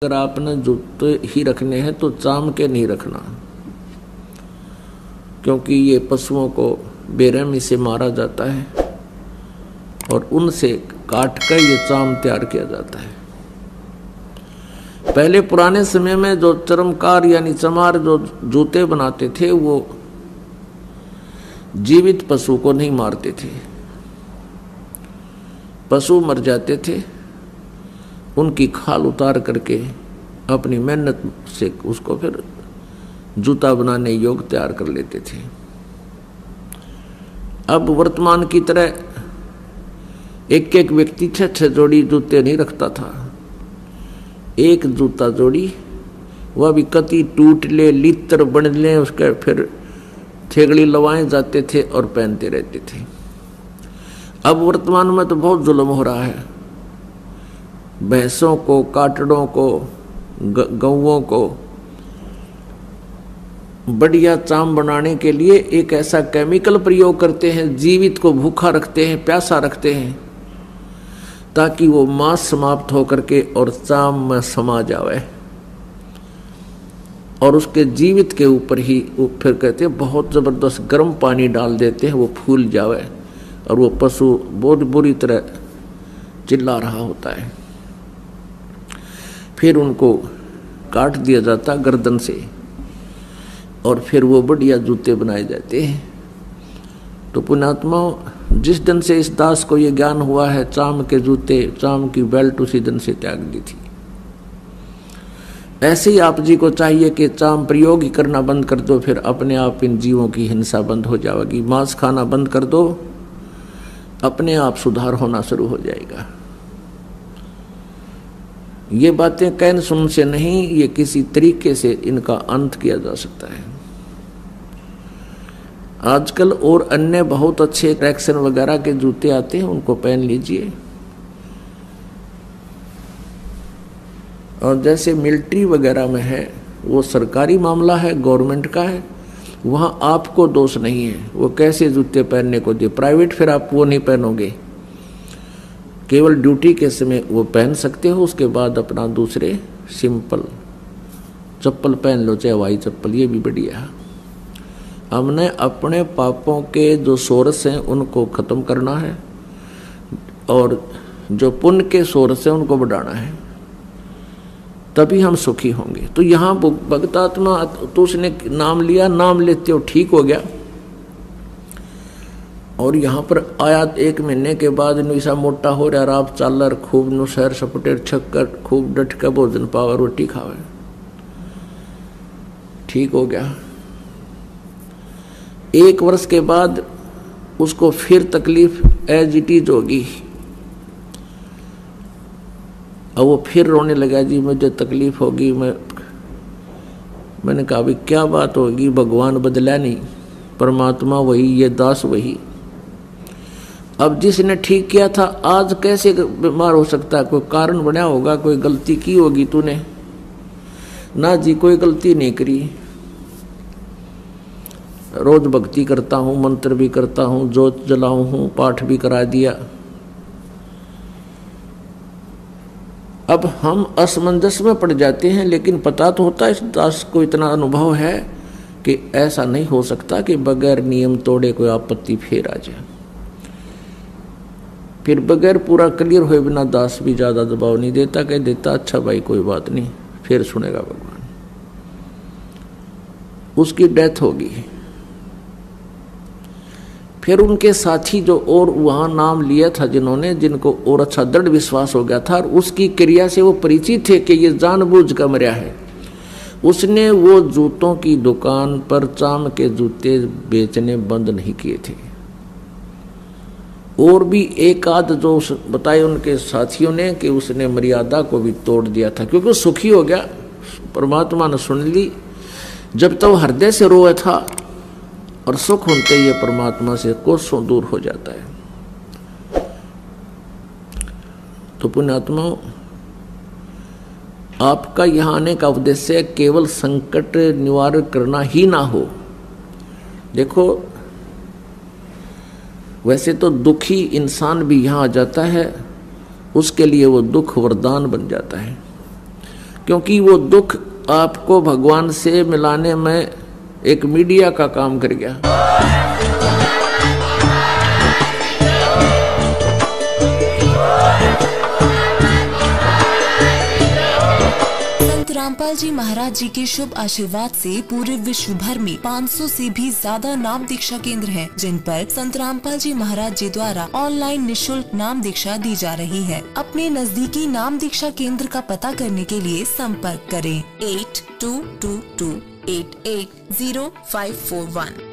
अगर आपने जूते ही रखने हैं तो चाम के नहीं रखना, क्योंकि ये पशुओं को बेरहमी से मारा जाता है और उनसे काट कर ये चाम तैयार किया जाता है। पहले पुराने समय में जो चर्मकार यानी चमार जो जूते बनाते थे वो जीवित पशु को नहीं मारते थे। पशु मर जाते थे, उनकी खाल उतार करके अपनी मेहनत से उसको फिर जूता बनाने योग्य तैयार कर लेते थे। अब वर्तमान की तरह एक एक व्यक्ति 6-6 जोड़ी जूते नहीं रखता था। एक जूता जोड़ी, वह भी कति टूट ले लित्र बन ले, उसके फिर थेगड़ी लवाए जाते थे और पहनते रहते थे। अब वर्तमान में तो बहुत जुल्म हो रहा है। भैंसों को, काटड़ों को, गौओं को बढ़िया चाम बनाने के लिए एक ऐसा केमिकल प्रयोग करते हैं, जीवित को भूखा रखते हैं, प्यासा रखते हैं, ताकि वो मांस समाप्त होकर के और चाम में समा जावे। और उसके जीवित के ऊपर ही वो फिर कहते हैं बहुत जबरदस्त गर्म पानी डाल देते हैं, वो फूल जावे और वो पशु बहुत बुरी तरह चिल्ला रहा होता है। फिर उनको काट दिया जाता गर्दन से और फिर वो बढ़िया जूते बनाए जाते हैं। तो पुण्यात्माओं, जिस दिन से इस दास को ये ज्ञान हुआ है चाम के जूते, चाम की बेल्ट उसी दिन से त्याग दी थी। ऐसे ही आप जी को चाहिए कि चाम प्रयोग ही करना बंद कर दो, फिर अपने आप इन जीवों की हिंसा बंद हो जाएगी। मांस खाना बंद कर दो, अपने आप सुधार होना शुरू हो जाएगा। ये बातें कहन सुन से नहीं, ये किसी तरीके से इनका अंत किया जा सकता है। आजकल और अन्य बहुत अच्छे ट्रैक्शन वगैरह के जूते आते हैं, उनको पहन लीजिए। और जैसे मिलिट्री वगैरह में है, वो सरकारी मामला है, गवर्नमेंट का है, वहाँ आपको दोष नहीं है वो कैसे जूते पहनने को दे। प्राइवेट फिर आप वो नहीं पहनोगे, केवल ड्यूटी के समय वो पहन सकते हो, उसके बाद अपना दूसरे सिंपल चप्पल पहन लो, चाहे हवाई चप्पल, ये भी बढ़िया है। हमने अपने पापों के जो सोर्स हैं उनको खत्म करना है और जो पुण्य के सोर्स हैं उनको बढ़ाना है, तभी हम सुखी होंगे। तो यहाँ भक्तात्मा, तो उसने नाम लिया, नाम लेते हो ठीक हो गया। और यहाँ पर आया 1 महीने के बाद निशा मोटा हो रहा, आप चालर खूब नु सैर सपटे छक्कर खूब डट का भोजन पावे, रोटी खावे, ठीक हो गया। 1 वर्ष के बाद उसको फिर तकलीफ एज इट इज होगी और वो फिर रोने लगा, जी मुझे तकलीफ होगी। मैंने कहा भाई क्या बात होगी, भगवान बदला नहीं, परमात्मा वही, ये दास वही। अब जिसने ठीक किया था आज कैसे बीमार हो सकता है? कोई कारण बना होगा, कोई गलती की होगी तूने। ना जी, कोई गलती नहीं करी, रोज भक्ति करता हूँ, मंत्र भी करता हूँ, जोत जलाऊं हूँ, पाठ भी करा दिया। अब हम असमंजस में पड़ जाते हैं, लेकिन पता तो होता है, इस दास को इतना अनुभव है कि ऐसा नहीं हो सकता कि बगैर नियम तोड़े कोई आपत्ति फिर आ जाए। फिर बगैर पूरा क्लियर हुए बिना दास भी ज्यादा दबाव नहीं देता, कह देता अच्छा भाई कोई बात नहीं, फिर सुनेगा भगवान। उसकी डेथ होगी। फिर उनके साथी जो और वहां नाम लिया था, जिनको और अच्छा दृढ़ विश्वास हो गया था और उसकी क्रिया से वो परिचित थे कि ये जानबूझ कर मरा है, उसने वो जूतों की दुकान पर चाम के जूते बेचने बंद नहीं किए थे। और भी एक आध जो बताए उनके साथियों ने कि उसने मर्यादा को भी तोड़ दिया था, क्योंकि वो सुखी हो गया, परमात्मा ने सुन ली। जब तक हृदय से रोए था और सुख होते ही परमात्मा से कोसों दूर हो जाता है। तो पुण्यात्माओं, आपका यहाँ आने का उद्देश्य केवल संकट निवारण करना ही ना हो। देखो, वैसे तो दुखी इंसान भी यहाँ आ जाता है, उसके लिए वो दुख वरदान बन जाता है। क्योंकि वो दुख आपको भगवान से मिलाने में एक मीडिया का काम कर गया। रामपाल जी महाराज जी के शुभ आशीर्वाद से पूरे विश्व भर में 500 से भी ज्यादा नाम दीक्षा केंद्र हैं, जिन पर संत रामपाल जी महाराज जी द्वारा ऑनलाइन निशुल्क नाम दीक्षा दी जा रही है। अपने नजदीकी नाम दीक्षा केंद्र का पता करने के लिए संपर्क करें 8222880541।